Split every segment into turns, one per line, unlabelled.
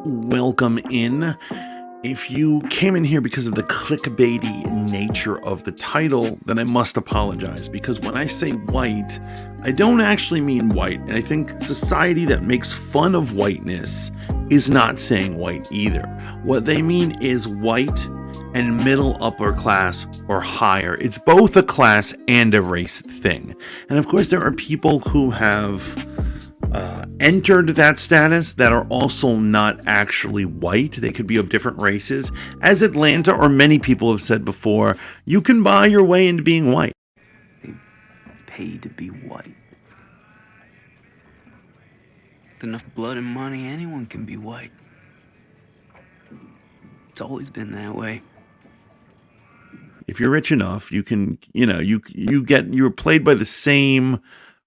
Welcome in. If you came in here because of the clickbaity nature of the title, then I must apologize, because when I say white, I don't actually mean white, and I think society that makes fun of whiteness is not saying white either. What they mean is white and middle upper class or higher. It's both a class and a race thing. And of course, there are people who have entered that status that are also not actually white. They could be of different races. As Atlanta or many people have said before, you can buy your way into being white.
They pay to be white. With enough blood and money, anyone can be white. It's always been that way.
If you're rich enough, you can, you're played by the same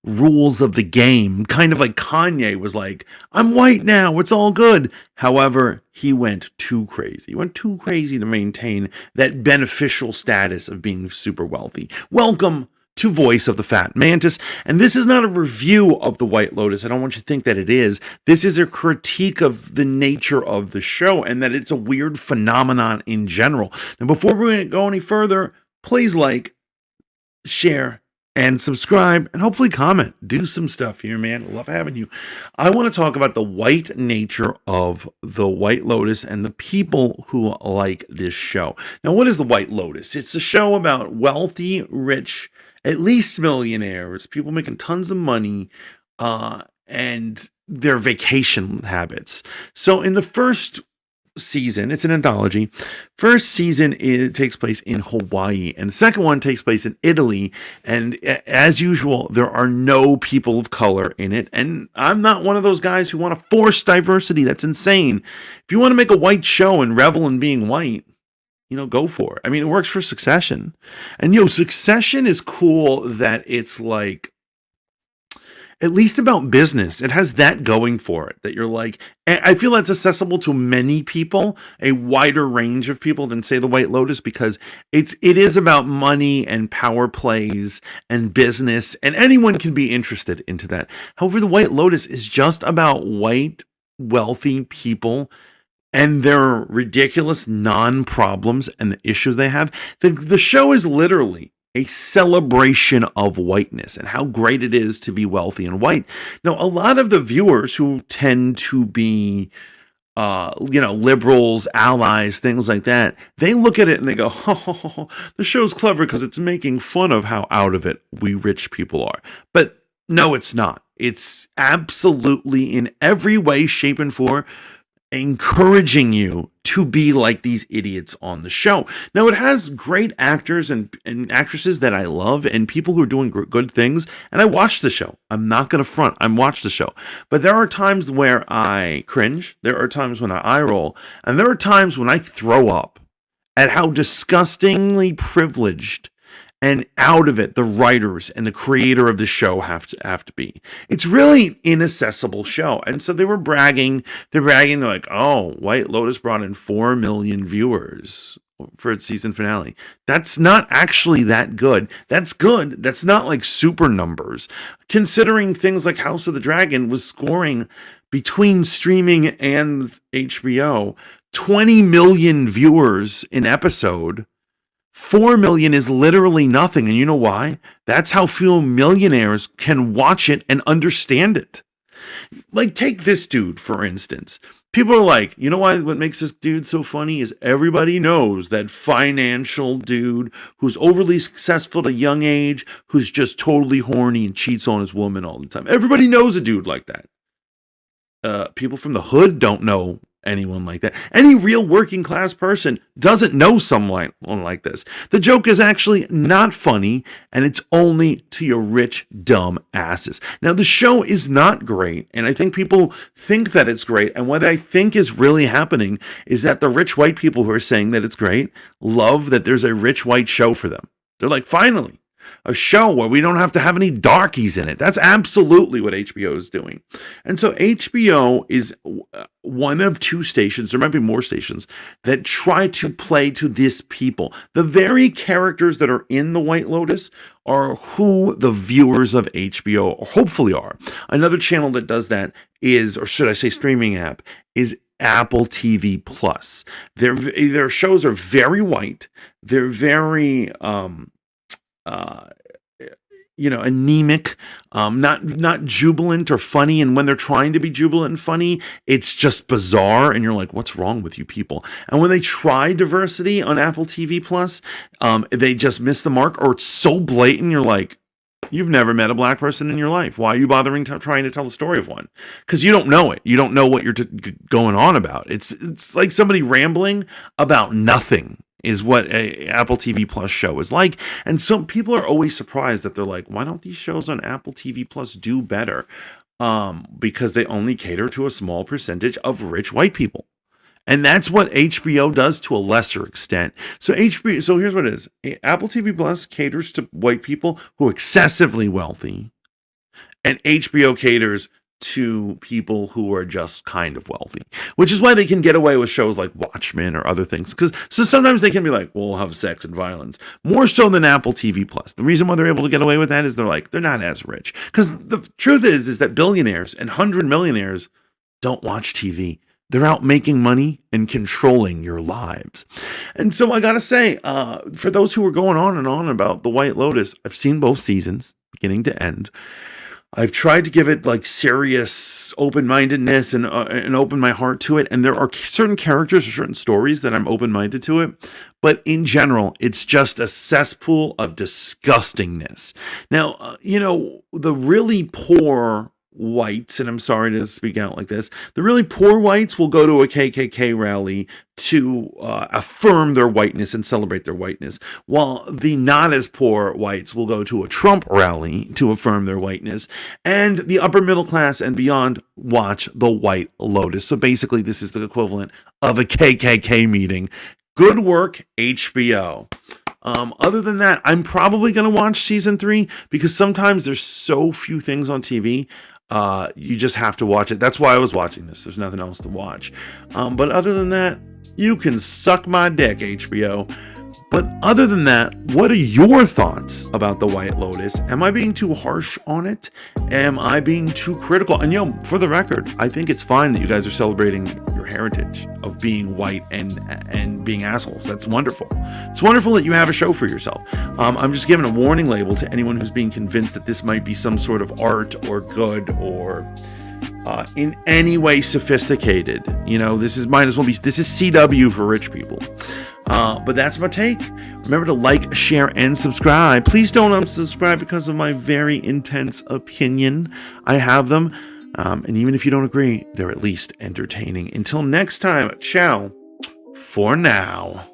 rules of the game, kind of like Kanye was like, I'm white now, it's all good. However, he went too crazy. He went too crazy to maintain that beneficial status of being super wealthy. Welcome to Voice of the Fat Mantis. And this is not a review of the White Lotus. I don't want you to think that it is. This is a critique of the nature of the show and that it's a weird phenomenon in general. Now, before we go any further, please like, share, and subscribe, and hopefully comment. Do some stuff here, man. Love having you. I want to talk about the white nature of the White Lotus and the people who like this show. Now, what is the White Lotus? It's a show about wealthy, rich, at least millionaires, people making tons of money, and their vacation habits. So in the first season, it's an anthology. First season, it takes place in Hawaii, and the second one takes place in Italy. And as usual, there are no people of color in it. And I'm not one of those guys who want to force diversity. That's insane. If you want to make a white show and revel in being white, go for it. I mean, it works for Succession. And Succession is cool that it's like at least about business. It has that going for it, that you're like, I feel that's accessible to many people, a wider range of people than say the White Lotus, because it is about money and power plays and business, and anyone can be interested into that. However, the White Lotus is just about white, wealthy people and their ridiculous non-problems and the issues they have. The show is literally a celebration of whiteness and how great it is to be wealthy and white. Now, a lot of the viewers who tend to be, liberals, allies, things like that, they look at it and they go, oh, the show's clever because it's making fun of how out of it we rich people are. But no, it's not. It's absolutely in every way, shape, and form encouraging you to be like these idiots on the show. Now, it has great actors and actresses that I love and people who are doing good things. And I watch the show. I'm not going to front. I watch the show. But there are times where I cringe. There are times when I eye roll. And there are times when I throw up at how disgustingly privileged and out of it the writers and the creator of the show have to be. It's really an inaccessible show. And so they were bragging. They're like, oh, White Lotus brought in 4 million viewers for its season finale. That's not actually that good. That's good. That's not like super numbers. Considering things like House of the Dragon was scoring between streaming and HBO, 20 million viewers an episode. 4 million is literally nothing. And you know why? That's how few millionaires can watch it and understand it. Like, take this dude, for instance. People are like, you know why? What makes this dude so funny is everybody knows that financial dude who's overly successful at a young age, who's just totally horny and cheats on his woman all the time. Everybody knows a dude like that. People from the hood don't know anyone like that. Any real working class person doesn't know someone like this. The joke is actually not funny, and it's only to your rich, dumb asses. Now, the show is not great, and I think people think that it's great, and what I think is really happening is that the rich white people who are saying that it's great love that there's a rich white show for them. They're like, finally, a show where we don't have to have any darkies in it. That's absolutely what HBO is doing. And so HBO is one of 2 stations, there might be more stations, that try to play to this people. The very characters that are in The White Lotus are who the viewers of HBO hopefully are. Another channel that does that is, or should I say streaming app, is Apple TV Plus. Their shows are very white. They're very anemic, not jubilant or funny. And when they're trying to be jubilant and funny, it's just bizarre. And you're like, what's wrong with you people? And when they try diversity on Apple TV Plus, they just miss the mark, or it's so blatant. You're like, you've never met a black person in your life. Why are you bothering trying to tell the story of one? Because you don't know it. You don't know what you're going on about. It's like somebody rambling about nothing is what a Apple TV Plus show is like. And some people are always surprised that they're like, why don't these shows on Apple TV Plus do better? Because they only cater to a small percentage of rich white people. And that's what HBO does to a lesser extent. So here's what it is. Apple TV Plus caters to white people who are excessively wealthy, and HBO caters to people who are just kind of wealthy, which is why they can get away with shows like Watchmen or other things. So sometimes they can be like, well, we'll have sex and violence, more so than Apple TV Plus. The reason why they're able to get away with that is they're not as rich. Because the truth is that billionaires and 100 millionaires don't watch TV. They're out making money and controlling your lives. And so I gotta say, for those who are going on and on about The White Lotus, I've seen both seasons, beginning to end. I've tried to give it like serious open-mindedness and open my heart to it. And there are certain characters or certain stories that I'm open-minded to it. But in general, it's just a cesspool of disgustingness. Now, the really poor whites, and I'm sorry to speak out like this, the really poor whites will go to a KKK rally to affirm their whiteness and celebrate their whiteness, while the not as poor whites will go to a Trump rally to affirm their whiteness, and the upper middle class and beyond watch The White Lotus. So basically, this is the equivalent of a KKK meeting. Good work, HBO. Other than that, I'm probably going to watch season 3 because sometimes there's so few things on TV. You just have to watch it. That's why I was watching this. There's nothing else to watch. But other than that, you can suck my dick, HBO. But other than that, what are your thoughts about The White Lotus? Am I being too harsh on it? Am I being too critical? And for the record, I think it's fine that you guys are celebrating your heritage of being white and being assholes. That's wonderful. It's wonderful that you have a show for yourself. I'm just giving a warning label to anyone who's being convinced that this might be some sort of art or good or in any way sophisticated. This is CW for rich people. But that's my take. Remember to like, share, and subscribe. Please don't unsubscribe because of my very intense opinion. I have them. And even if you don't agree, they're at least entertaining. Until next time, ciao for now.